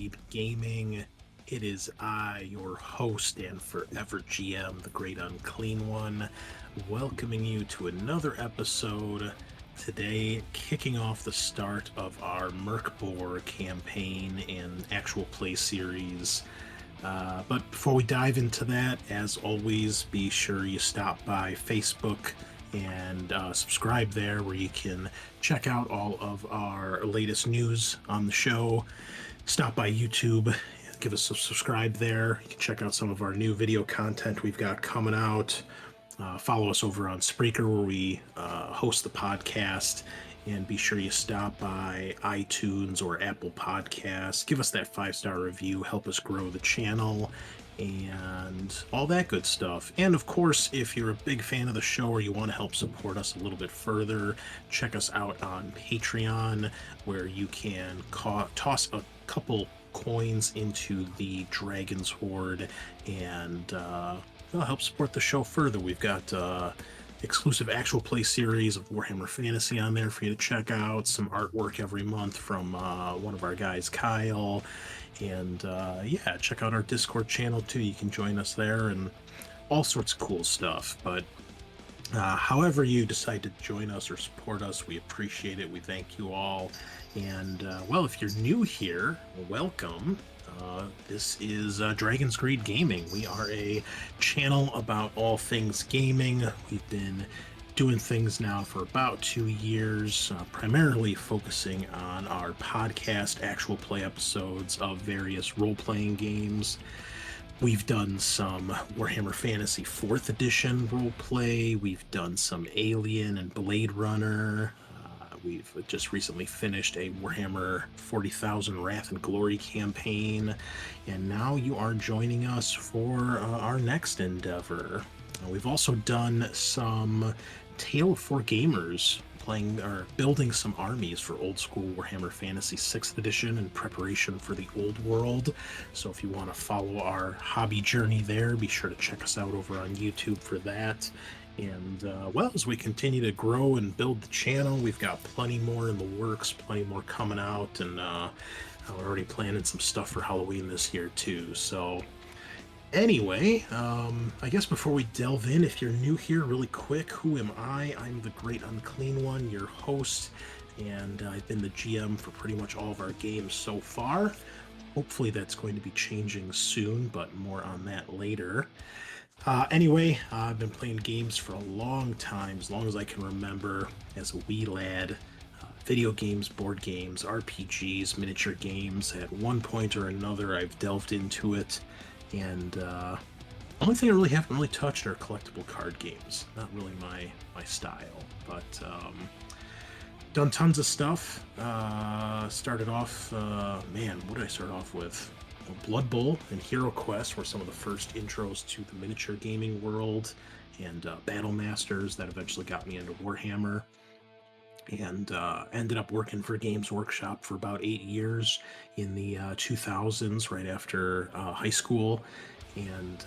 Deep Gaming. It is I, your host and forever GM, the Great Unclean One, welcoming you to another episode. Today, kicking off the start of our Mork Borg campaign and actual play series. But before we dive into that, as always, be sure you stop by Facebook and subscribe there where you can check out all of our latest news on the show. Stop by YouTube, give us a subscribe there. You can check out some of our new video content we've got coming out. Follow us over on Spreaker where we host the podcast. And be sure you stop by iTunes or Apple Podcasts. Give us that 5-star review. Help us grow the channel and all that good stuff. And of course, if you're a big fan of the show or you want to help support us a little bit further, check us out on Patreon, where you can toss a couple coins into the Dragon's Hoard and help support the show further. We've got exclusive actual play series of Warhammer Fantasy on there for you to check out, some artwork every month from one of our guys, Kyle, and check out our Discord channel too. You can join us there and all sorts of cool stuff. But however you decide to join us or support us, we appreciate it. We thank you all. And if you're new here, welcome. This is Dragon's Greed Gaming. We are a channel about all things gaming. We've been doing things now for about 2 years, primarily focusing on our podcast actual play episodes of various role-playing games. We've done some Warhammer Fantasy 4th Edition roleplay. We've done some Alien and Blade Runner. We've just recently finished a Warhammer 40,000 Wrath and Glory campaign, and now you are joining us for our next endeavor. We've also done some Tale of Four Gamers, playing or building some armies for old school Warhammer Fantasy 6th Edition in preparation for the Old World. So if you want to follow our hobby journey there, be sure to check us out over on YouTube for that. And, as we continue to grow and build the channel, we've got plenty more in the works, plenty more coming out, and we're already planning some stuff for Halloween this year, too. So, anyway, I guess before we delve in, if you're new here, really quick, who am I? I'm the Great Unclean One, your host, and I've been the GM for pretty much all of our games so far. Hopefully that's going to be changing soon, but more on that later. I've been playing games for a long time, as long as I can remember, as a wee lad. Video games, board games, RPGs, miniature games. At one point or another, I've delved into it, and the only thing I really haven't really touched are collectible card games. Not really my style, but done tons of stuff. Started off, what did I start off with? Blood Bowl and Hero Quest were some of the first intros to the miniature gaming world, and Battle Masters that eventually got me into Warhammer, and ended up working for Games Workshop for about 8 years in the 2000s, right after high school, and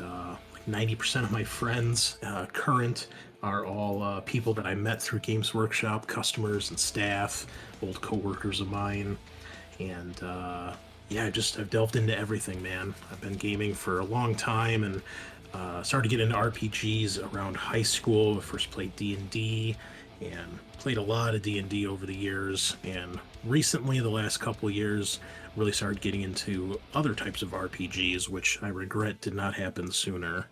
90% of my friends current are all people that I met through Games Workshop, customers and staff, old co-workers of mine, and I've delved into everything, man. I've been gaming for a long time, and started to get into RPGs around high school. I first played D&D, and played a lot of D&D over the years, and recently, the last couple of years, really started getting into other types of RPGs, which I regret did not happen sooner.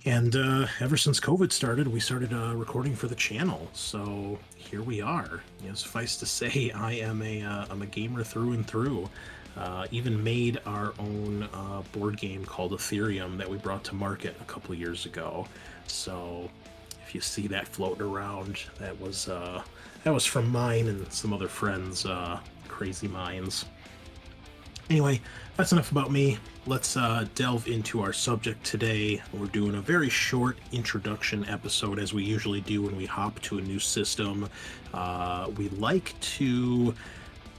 And ever since COVID started, we started recording for the channel, so here we are. Suffice to say, I'm a gamer through and through. Even made our own board game called Ethereum that we brought to market a couple years ago. So if you see that floating around, that was from mine and some other friends' crazy minds. Anyway, that's enough about me. Let's delve into our subject today. We're doing a very short introduction episode, as we usually do when we hop to a new system. We like to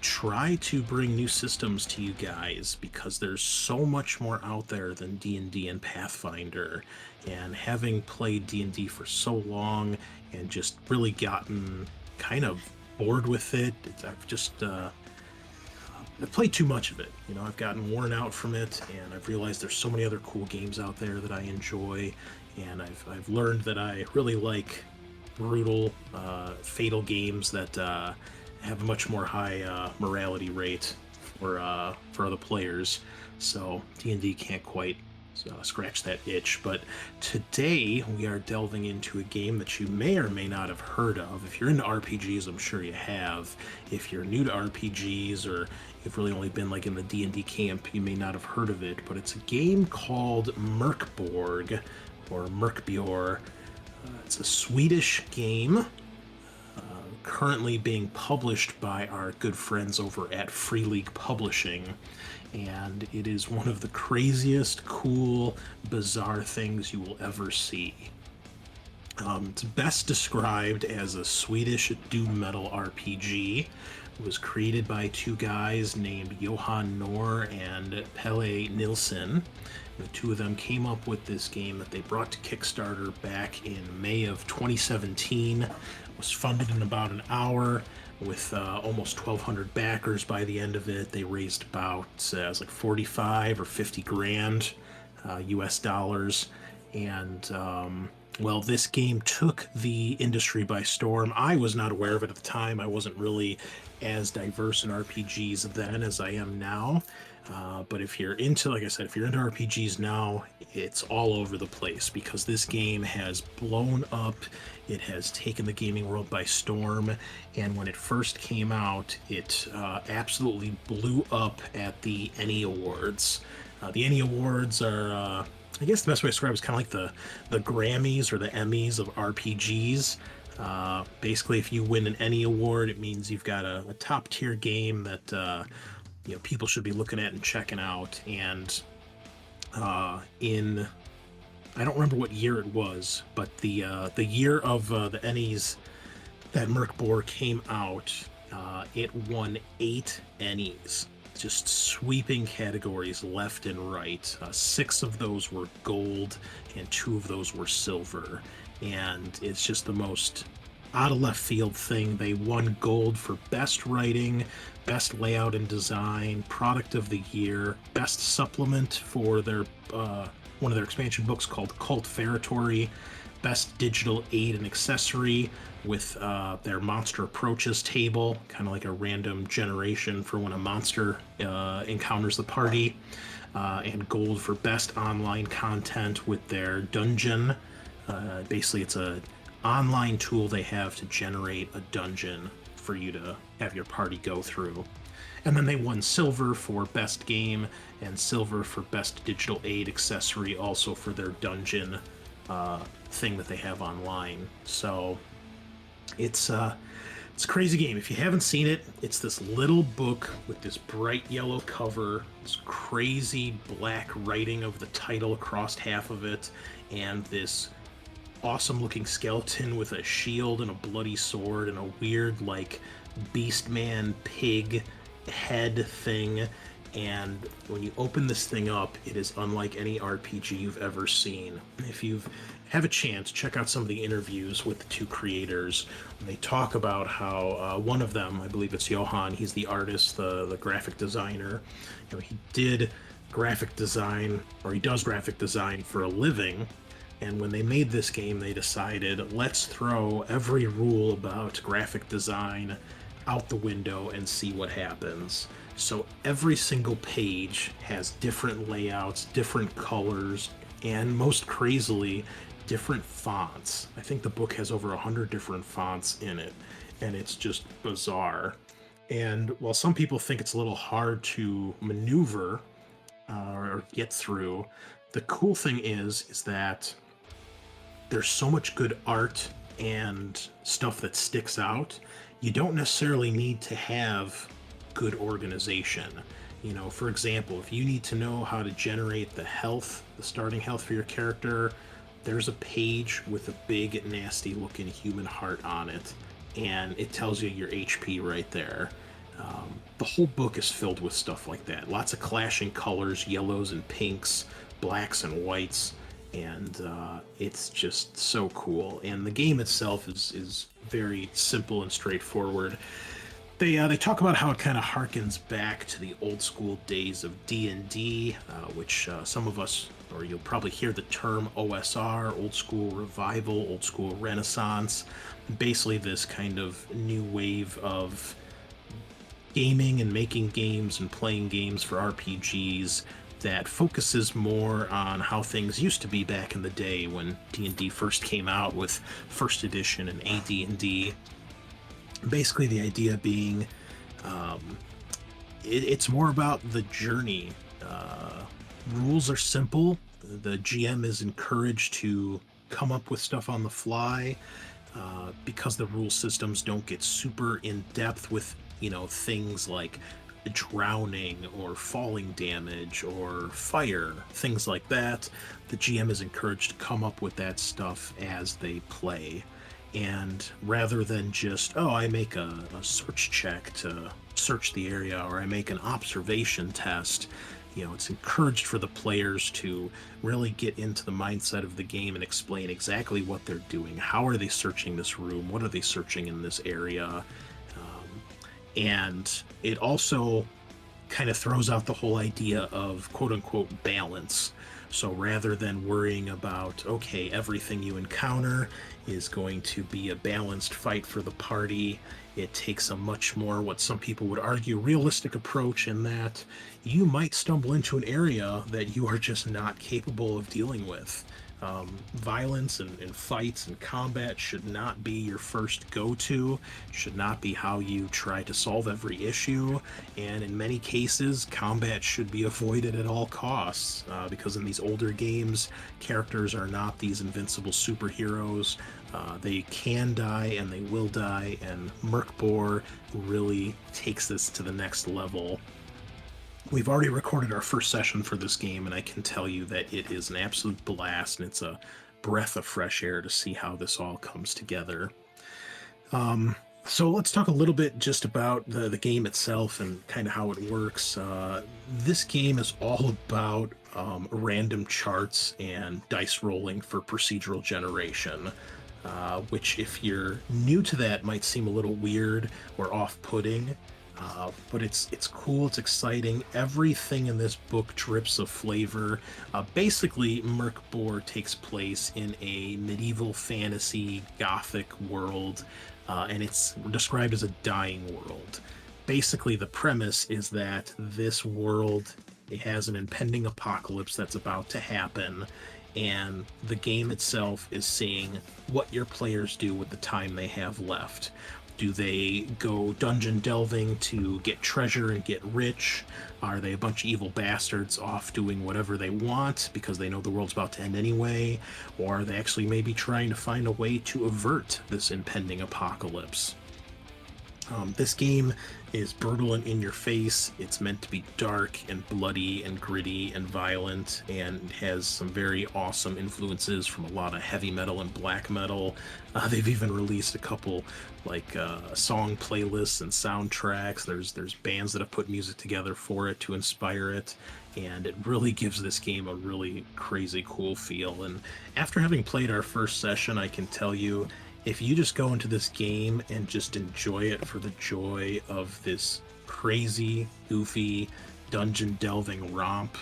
try to bring new systems to you guys because there's so much more out there than D&D and Pathfinder, and having played D&D for so long and just really gotten kind of bored with it, I've just I've played too much of it. I've gotten worn out from it, and I've realized there's so many other cool games out there that I enjoy, and I've learned that I really like brutal, fatal games that have a much more high morality rate for other players. So D&D can't quite scratch that itch. But today we are delving into a game that you may or may not have heard of. If you're into RPGs, I'm sure you have. If you're new to RPGs or you've really only been like in the D&D camp, you may not have heard of it. But it's a game called Mork Borg or Mörkbjör. It's a Swedish game currently being published by our good friends over at Free League Publishing. And it is one of the craziest, cool, bizarre things you will ever see. It's best described as a Swedish doom metal RPG. It was created by two guys named Johan Nor and Pelle Nilsson. The two of them came up with this game that they brought to Kickstarter back in May of 2017. It was funded in about an hour with almost 1,200 backers by the end of it. They raised about it was like 45 or 50 grand US dollars. And well, this game took the industry by storm. I was not aware of it at the time. I wasn't really as diverse in RPGs then as I am now. But if you're into, like I said, if you're into RPGs now, it's all over the place because this game has blown up. It has taken the gaming world by storm. And when it first came out, it absolutely blew up at the ENnie Awards. The ENnie Awards are, I guess the best way to describe it is kind of like the Grammys or the Emmys of RPGs. Basically, if you win an ENnie Award, it means you've got a top tier game that people should be looking at and checking out. And in I don't remember what year it was, but the year of the Ennies that Mork Borg came out, it won 8 Ennies, just sweeping categories left and right. 6 of those were gold, and 2 of those were silver. And it's just the most out of left field thing. They won gold for best writing, best layout and design, product of the year, best supplement for their one of their expansion books called Cult Ferratory, best digital aid and accessory with their monster approaches table, kind of like a random generation for when a monster encounters the party, and gold for best online content with their dungeon. Basically, it's a online tool they have to generate a dungeon for you to have your party go through. And then they won silver for best game and silver for best digital aid accessory, also for their dungeon thing that they have online. So it's a crazy game. If you haven't seen it, it's this little book with this bright yellow cover, this crazy black writing of the title across half of it, and this awesome looking skeleton with a shield and a bloody sword and a weird like beastman pig head thing. And when you open this thing up, it is unlike any RPG you've ever seen. If you have a chance, check out some of the interviews with the two creators. And they talk about how one of them, I believe it's Johan, he's the artist, the graphic designer. He did graphic design, or he does graphic design for a living. And when they made this game, they decided, let's throw every rule about graphic design out the window and see what happens. So every single page has different layouts, different colors, and most crazily, different fonts. I think the book has over 100 different fonts in it, and it's just bizarre. And while some people think it's a little hard to maneuver or get through, the cool thing is that there's so much good art and stuff that sticks out. You don't necessarily need to have good organization. For example, if you need to know how to generate the starting health for your character, there's a page with a big, nasty looking human heart on it, and it tells you your HP right there. The whole book is filled with stuff like that. Lots of clashing colors, yellows and pinks, blacks and whites, and it's just so cool. And the game itself is very simple and straightforward. They talk about how it kind of harkens back to the old school days of D&D, which some of us, or you'll probably hear the term OSR, old school revival, old school renaissance. Basically, this kind of new wave of gaming and making games and playing games for RPGs that focuses more on how things used to be back in the day when D&D first came out with first edition and AD&D. Basically, the idea being um, it's more about the journey. Rules are simple. The GM is encouraged to come up with stuff on the fly because the rule systems don't get super in depth with things like drowning or falling damage or fire, things like that. The GM is encouraged to come up with that stuff as they play. And rather than just, oh, I make a search check to search the area, or I make an observation test, it's encouraged for the players to really get into the mindset of the game and explain exactly what they're doing. How are they searching this room? What are they searching in this area? And it also kind of throws out the whole idea of quote unquote balance. So rather than worrying about, okay, everything you encounter is going to be a balanced fight for the party, it takes a much more, what some people would argue, realistic approach in that you might stumble into an area that you are just not capable of dealing with. Violence and fights and combat should not be your first go-to, should not be how you try to solve every issue, and in many cases, combat should be avoided at all costs, because in these older games, characters are not these invincible superheroes. They can die and they will die, and Mork Borg really takes this to the next level. We've already recorded our first session for this game, and I can tell you that it is an absolute blast, and it's a breath of fresh air to see how this all comes together. So let's talk a little bit just about the game itself and kind of how it works. This game is all about random charts and dice rolling for procedural generation. Which, if you're new to that, might seem a little weird or off-putting. But it's cool, it's exciting. Everything in this book drips of flavor. Basically, Mork Borg takes place in a medieval fantasy gothic world, and it's described as a dying world. Basically, the premise is that this world has an impending apocalypse that's about to happen, and the game itself is seeing what your players do with the time they have left. Do they go dungeon delving to get treasure and get rich? Are they a bunch of evil bastards off doing whatever they want because they know the world's about to end anyway? Or are they actually maybe trying to find a way to avert this impending apocalypse? This game is brutal and in your face. It's meant to be dark and bloody and gritty and violent, and has some very awesome influences from a lot of heavy metal and black metal. They've even released a couple song playlists and soundtracks. There's bands that have put music together for it to inspire it, and it really gives this game a really crazy cool feel. And after having played our first session, I can tell you, if you just go into this game and just enjoy it for the joy of this crazy, goofy, dungeon delving romp,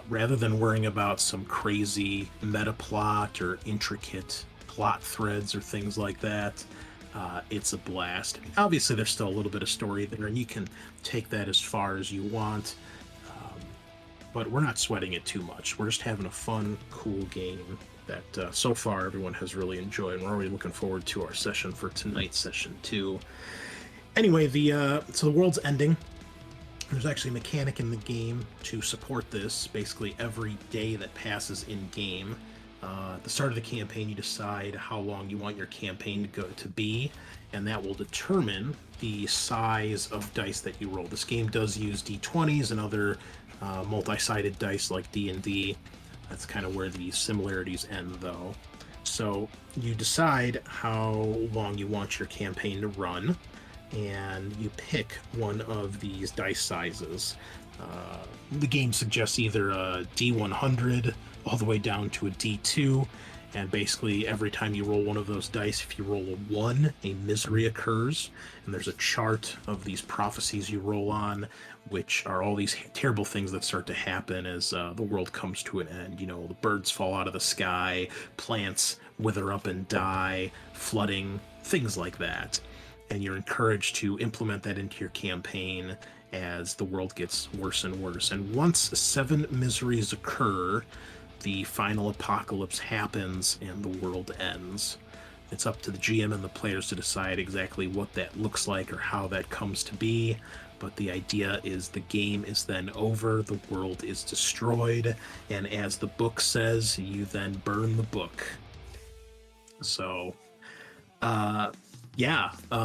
rather than worrying about some crazy meta plot or intricate plot threads or things like that, it's a blast. Obviously, there's still a little bit of story there, and you can take that as far as you want, but we're not sweating it too much. We're just having a fun, cool game that so far everyone has really enjoyed, and we're already looking forward to our session for tonight, session 2. Anyway, so the world's ending. There's actually a mechanic in the game to support this. Basically, every day that passes in game, at the start of the campaign, you decide how long you want your campaign to be, and that will determine the size of dice that you roll. This game does use d20s and other multi-sided dice like D&D. That's kind of where the similarities end, though. So you decide how long you want your campaign to run, and you pick one of these dice sizes. The game suggests either a D100 all the way down to a D2, And basically, every time you roll one of those dice, if you roll a 1, a misery occurs. And there's a chart of these prophecies you roll on, which are all these terrible things that start to happen as the world comes to an end. The birds fall out of the sky, plants wither up and die, flooding, things like that. And you're encouraged to implement that into your campaign as the world gets worse and worse. And once 7 miseries occur, the final apocalypse happens and the world ends. It's up to the GM and the players to decide exactly what that looks like or how that comes to be, but the idea is the game is then over, the world is destroyed, and as the book says, you then burn the book. So,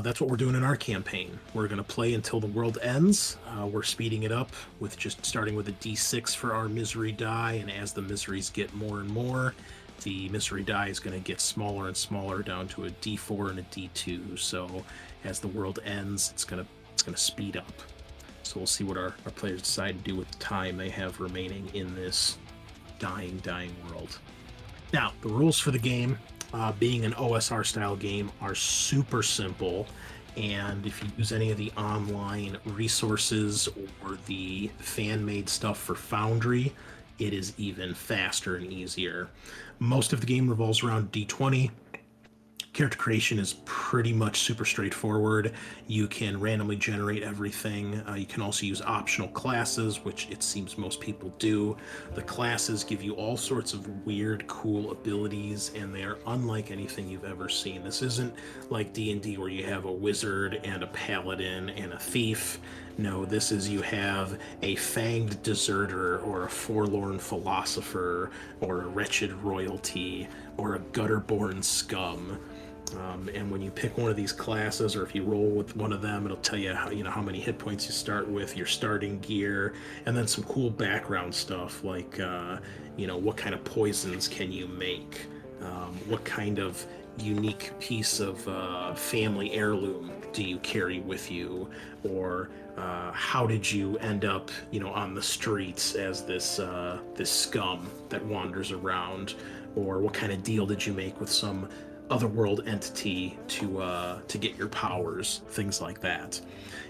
that's what we're doing in our campaign. We're going to play until the world ends. We're speeding it up with just starting with a d6 for our misery die, and as the miseries get more and more, the misery die is going to get smaller and smaller down to a d4 and a d2. So as the world ends, it's going to speed up. So we'll see what our players decide to do with the time they have remaining in this dying world. Now, the rules for the game, being an OSR style game, are super simple, and if you use any of the online resources or the fan-made stuff for Foundry, it is even faster and easier. Most of the game revolves around D20. Character creation is pretty much super straightforward. You can randomly generate everything. You can also use optional classes, which it seems most people do. The classes give you all sorts of weird, cool abilities, and they are unlike anything you've ever seen. This isn't like D&D where you have a wizard and a paladin and a thief. No, this is you have a fanged deserter or a forlorn philosopher or a wretched royalty or a gutter-born scum. And when you pick one of these classes, or if you roll with one of them, it'll tell you how many hit points you start with, your starting gear, and then some cool background stuff like what kind of poisons can you make, what kind of unique piece of family heirloom do you carry with you, or how did you end up on the streets as this scum that wanders around, or what kind of deal did you make with some otherworld entity to get your powers, things like that.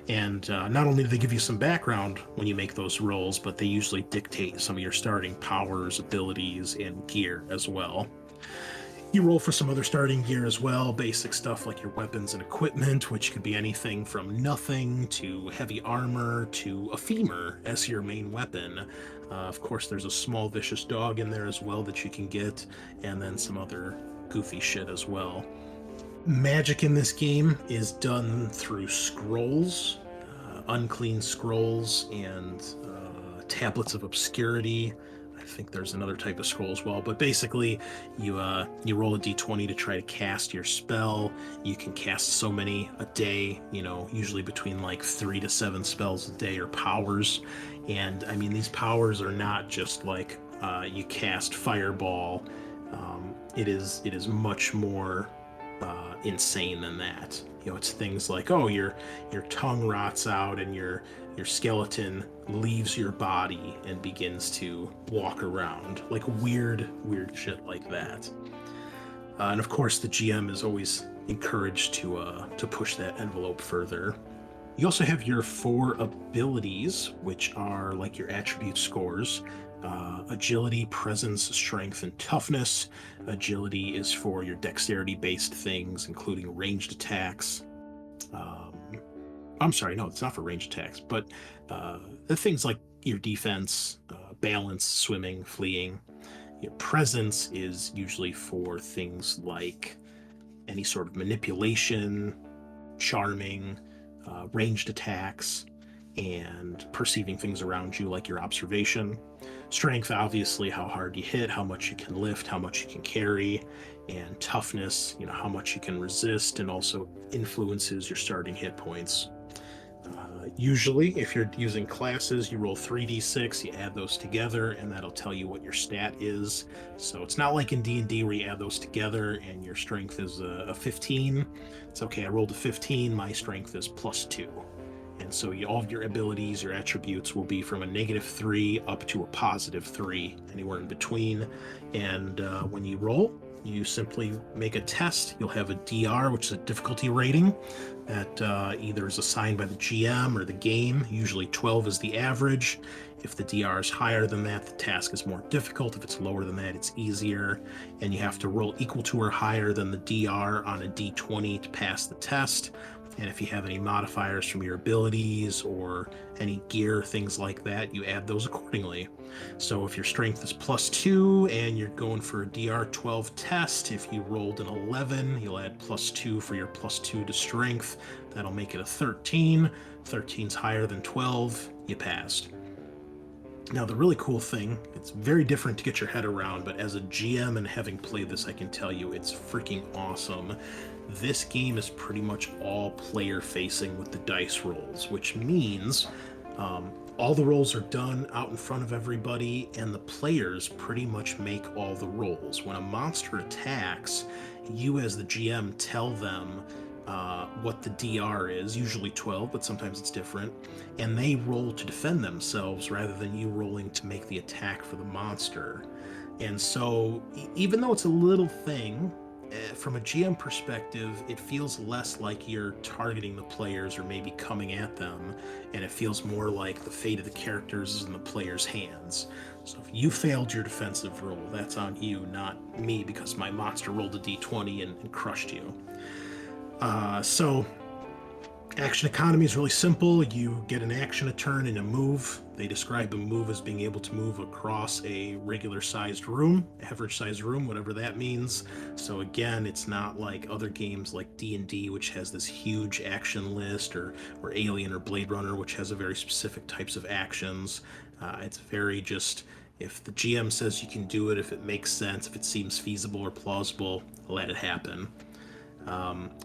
And not only do they give you some background when you make those rolls, but they usually dictate some of your starting powers, abilities, and gear as well. You roll for some other starting gear as well, basic stuff like your weapons and equipment, which could be anything from nothing to heavy armor to a femur as your main weapon. Of course, there's a small vicious dog in there as well that you can get, and then some other goofy shit as well. Magic in this game is done through scrolls, unclean scrolls, and tablets of obscurity. I think there's another type of scroll as well, but basically you roll a d20 to try to cast your spell. You can cast so many a day, usually between like 3 to 7 spells a day or powers. And I mean, these powers are not just like you cast fireball. It is much more insane than that. It's things like, your tongue rots out and your skeleton leaves your body and begins to walk around, like weird shit like that. And of course, the GM is always encouraged to push that envelope further. You also have your 4 abilities, which are like your attribute scores. Agility, presence, strength, and toughness. Agility is for your dexterity-based things, including ranged attacks. I'm sorry, no, it's not for ranged attacks, but the things like your defense, balance, swimming, fleeing. Your presence is usually for things like any sort of manipulation, charming, ranged attacks, and perceiving things around you, like your observation. Strength, obviously, how hard you hit, how much you can lift, how much you can carry, and toughness, how much you can resist, and also influences your starting hit points. Usually, if you're using classes, you roll 3d6, you add those together, and that'll tell you what your stat is. So it's not like in D&D where you add those together and your strength is a 15. It's okay, I rolled a 15, my strength is +2. And so all of your abilities, your attributes will be from a -3 up to a +3, anywhere in between. And when you roll, You simply make a test. You'll have a DR, which is a difficulty rating that either is assigned by the GM or the game. Usually 12 is the average. If the DR is higher than that, the task is more difficult. If it's lower than that, it's easier. And you have to roll equal to or higher than the DR on a D20 to pass the test. And if you have any modifiers from your abilities or any gear, things like that, you add those accordingly. So if your strength is +2 and you're going for a DR 12 test, if you rolled an 11, you'll add +2 for your +2 to strength. That'll make it a 13. 13's higher than 12, you passed. Now, the really cool thing, it's very different to get your head around, but as a GM and having played this, I can tell you it's freaking awesome. This game is pretty much all player facing with the dice rolls, which means all the rolls are done out in front of everybody, and the players pretty much make all the rolls. When a monster attacks, you as the GM tell them what the DR is, usually 12, but sometimes it's different, and they roll to defend themselves rather than you rolling to make the attack for the monster. And so, even though it's a little thing, from a GM perspective, it feels less like you're targeting the players or maybe coming at them, and it feels more like the fate of the characters is in the players' hands. So if you failed your defensive roll, that's on you, not me, because my monster rolled a d20 and crushed you. So action economy is really simple. You get an action, a turn, and a move. They describe a move as being able to move across a regular sized room, average sized room, whatever that means. So again, it's not like other games like D&D, which has this huge action list, or Alien or Blade Runner, which has a very specific types of actions. It's very just, if the GM says you can do it, if it makes sense, if it seems feasible or plausible, let it happen.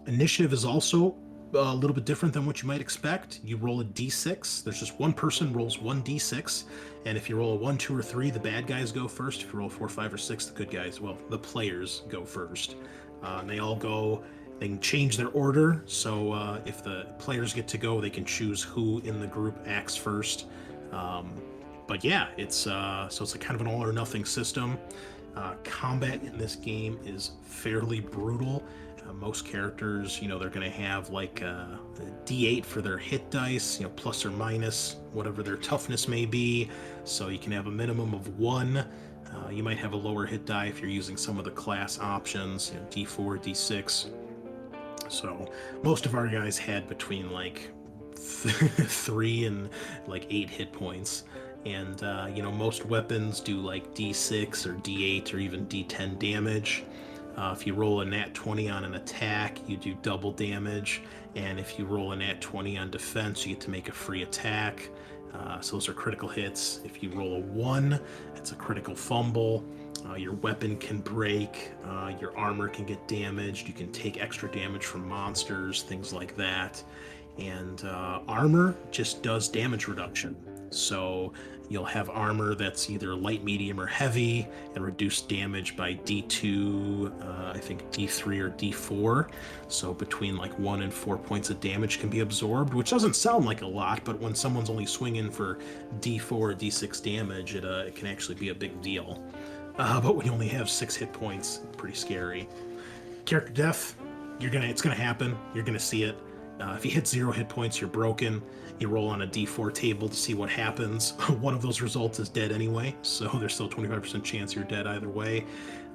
Initiative is also a little bit different than what you might expect. You roll a d6. There's just one person rolls one d6, and if you roll a 1, 2, or 3, the bad guys go first. If you roll 4, 5, or 6, the good guys, well, the players go first. And they all go. They can change their order. So if the players get to go, they can choose who in the group acts first. But yeah, it's a kind of an all or nothing system. Combat in this game is fairly brutal. Most characters, they're going to have like a D8 for their hit dice, plus or minus whatever their toughness may be. So you can have a minimum of 1. You might have a lower hit die if you're using some of the class options, D4, D6. So most of our guys had between like 3 and like 8 hit points. And, most weapons do like D6 or D8 or even D10 damage. If you roll a nat 20 on an attack, you do double damage. And if you roll a nat 20 on defense, you get to make a free attack. So those are critical hits. If you roll a 1, it's a critical fumble. Your weapon can break. Your armor can get damaged. You can take extra damage from monsters, things like that. And armor just does damage reduction. So you'll have armor that's either light, medium, or heavy, and reduced damage by D2, I think D3 or D4. So between like 1 and 4 points of damage can be absorbed, which doesn't sound like a lot, but when someone's only swinging for D4 or D6 damage, it can actually be a big deal. But when you only have 6 hit points, pretty scary. Character death, it's gonna happen. You're gonna see it. If you hit 0 hit points, you're broken. You roll on a d4 table to see what happens. One of those results is dead anyway, so there's still a 25% chance you're dead either way.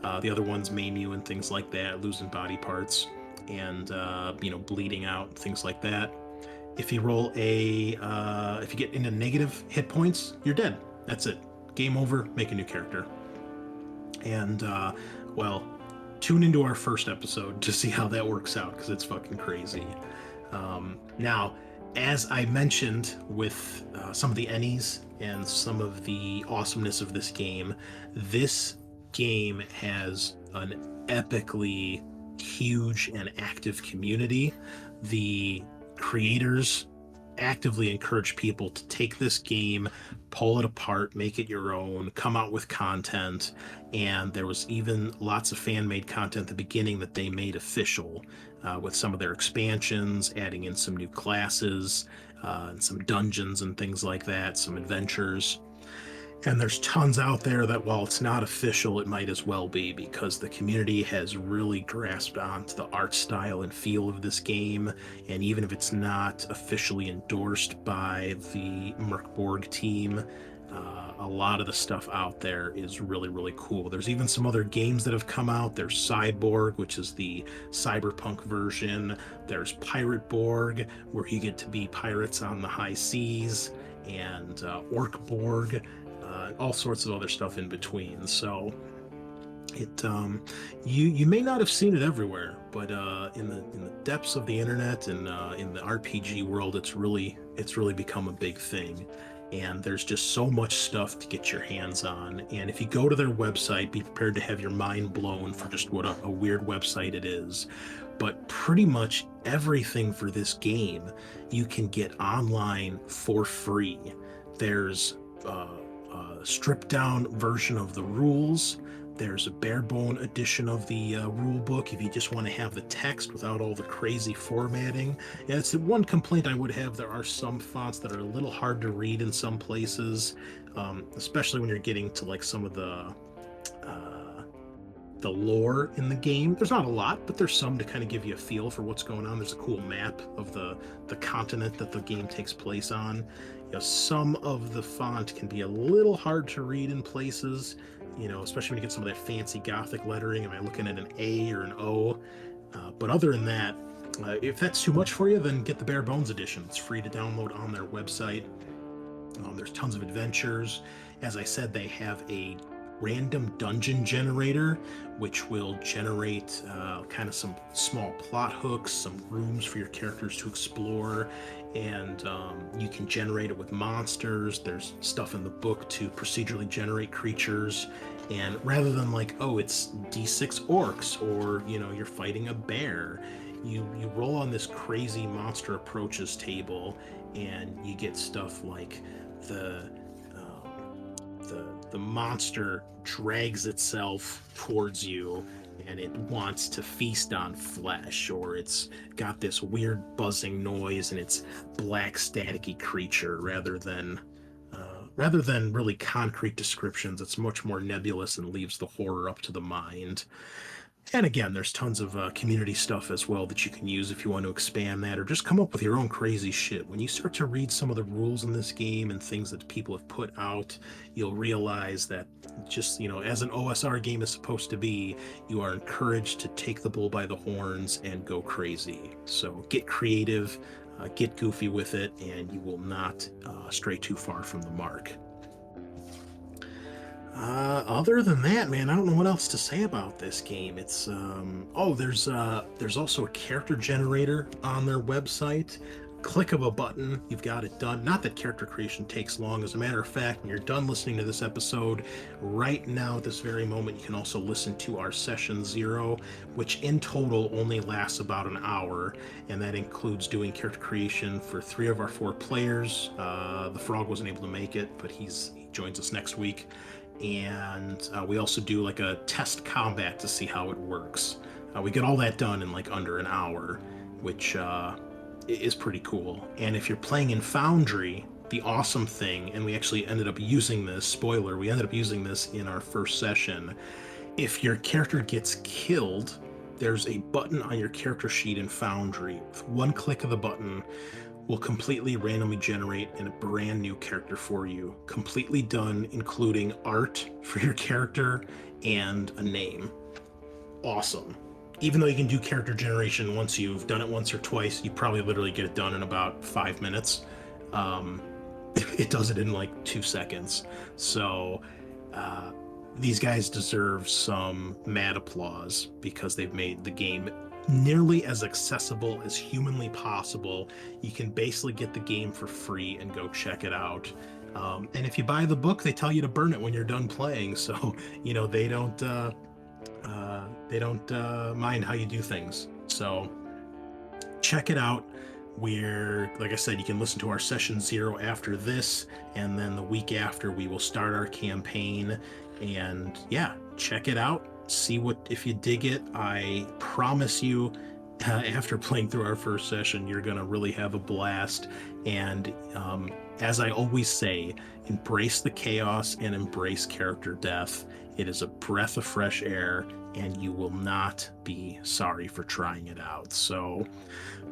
The other ones maim you and things like that, losing body parts and bleeding out, things like that. If you roll if you get into negative hit points, you're dead. That's it. Game over. Make a new character. And tune into our first episode to see how that works out, because it's fucking crazy. Now, as I mentioned with some of the Ennies and some of the awesomeness of this game has an epically huge and active community. The creators actively encourage people to take this game, pull it apart, make it your own, come out with content, and there was even lots of fan-made content at the beginning that they made official, with some of their expansions, adding in some new classes, and some dungeons and things like that, some adventures. And there's tons out there that, while it's not official, it might as well be, because the community has really grasped onto the art style and feel of this game. And even if it's not officially endorsed by the Mork Borg team, a lot of the stuff out there is really, really cool. There's even some other games that have come out. There's Cyborg, which is the cyberpunk version. There's Pirate Borg, where you get to be pirates on the high seas, and Orc Borg, all sorts of other stuff in between. So it you may not have seen it everywhere, but in the depths of the internet and in the RPG world, it's really become a big thing. And there's just so much stuff to get your hands on. And if you go to their website, be prepared to have your mind blown for just what a weird website it is. But pretty much everything for this game you can get online for free. There's a stripped down version of the rules. There's a bare bone edition of the rule book if you just want to have the text without all the crazy formatting. And it's the one complaint I would have. There are some fonts that are a little hard to read in some places, especially when you're getting to like some of the lore in the game. There's not a lot, but there's some to kind of give you a feel for what's going on. There's a cool map of the continent that the game takes place on. Some of the font can be a little hard to read in places, especially when you get some of that fancy Gothic lettering. Am I looking at an A or an O? But other than that, if that's too much for you, then get the bare bones edition. It's free to download on their website. There's tons of adventures. As I said, they have a random dungeon generator, which will generate kind of some small plot hooks, some rooms for your characters to explore, and you can generate it with monsters. There's stuff in the book to procedurally generate creatures, and rather than like, oh, it's D6 orcs, or you're fighting a bear, you roll on this crazy monster approaches table, and you get stuff like the monster drags itself towards you and it wants to feast on flesh, or it's got this weird buzzing noise and it's black staticky creature. Rather than really concrete descriptions, it's much more nebulous and leaves the horror up to the mind. And again, there's tons of community stuff as well that you can use if you want to expand that, or just come up with your own crazy shit. When you start to read some of the rules in this game and things that people have put out, you'll realize that just, as an OSR game is supposed to be, you are encouraged to take the bull by the horns and go crazy. So get creative, get goofy with it, and you will not stray too far from the mark. Other than that, man, I don't know what else to say about this game. It's there's also a character generator on their website. Click of a button, you've got it done. Not that character creation takes long. As a matter of fact, when you're done listening to this episode, right now at this very moment, you can also listen to our session 0, which in total only lasts about an hour, and that includes doing character creation for 3 of our 4 players. The Frog wasn't able to make it, but he joins us next week. And we also do like a test combat to see how it works. We get all that done in like under an hour, which is pretty cool. And if you're playing in Foundry, the awesome thing, and we actually ended up using this, spoiler, we ended up using this in our first session. If your character gets killed, there's a button on your character sheet in Foundry. With one click of the button, will completely randomly generate a brand new character for you, completely done, including art for your character and a name. Awesome. Even though you can do character generation once you've done it once or twice, you probably literally get it done in about 5 minutes. It does it in like 2 seconds. So these guys deserve some mad applause because they've made the game nearly as accessible as humanly possible. You can basically get the game for free and go check it out. And if you buy the book, they tell you to burn it when you're done playing. So, they don't mind how you do things. So check it out. Like I said, you can listen to our session 0 after this, and then the week after we will start our campaign. And yeah, check it out. See if you dig it. I promise you, after playing through our first session, you're gonna really have a blast. And As I always say, embrace the chaos and embrace character death. It is a breath of fresh air, and you will not be sorry for trying it out. So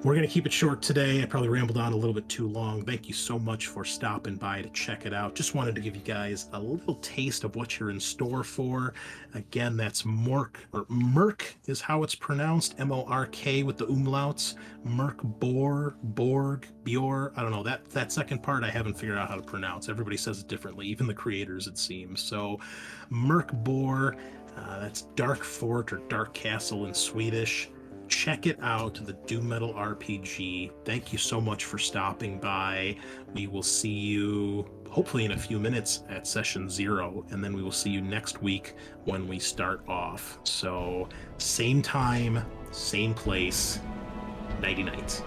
we're going to keep it short today. I probably rambled on a little bit too long. Thank you so much for stopping by to check it out. Just wanted to give you guys a little taste of what you're in store for. Again, that's Mork, or Merk is how it's pronounced, M-O-R-K with the umlauts. Mork Borg, Bjor. I don't know. That second part I haven't figured out how to pronounce. Everybody says it differently, even the creators, it seems. So Mork Borg, that's Dark Fort or Dark Castle in Swedish. Check it out, the Doom Metal RPG. Thank you so much for stopping by. We will see you hopefully in a few minutes at session 0, and then we will see you next week when we start off. So, same time, same place. Nighty night.